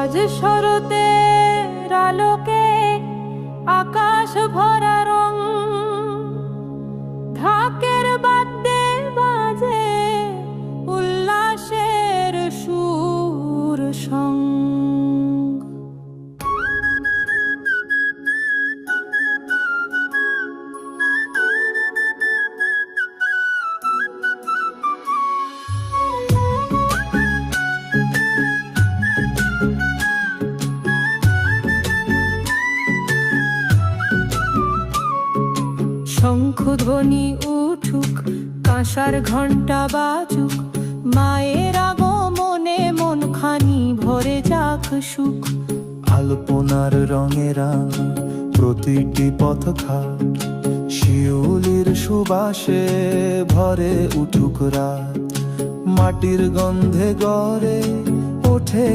আজ শরতের আলোকে আকাশ ভরা রং, ঢাকের বাদ্যে বাজে উল্লাসের সুর সং। শঙ্খধ্বনি উঠুক, কাঁসার ঘণ্টা বাজুক, মায়ের আগমনে মন খানি ভরে যাক সুখ। আলপনার রঙেরা প্রতিটি পথঘাট, শিউলির সুবাসে ভরে উঠুক রাত। মাটির গন্ধে গড়ে ওঠে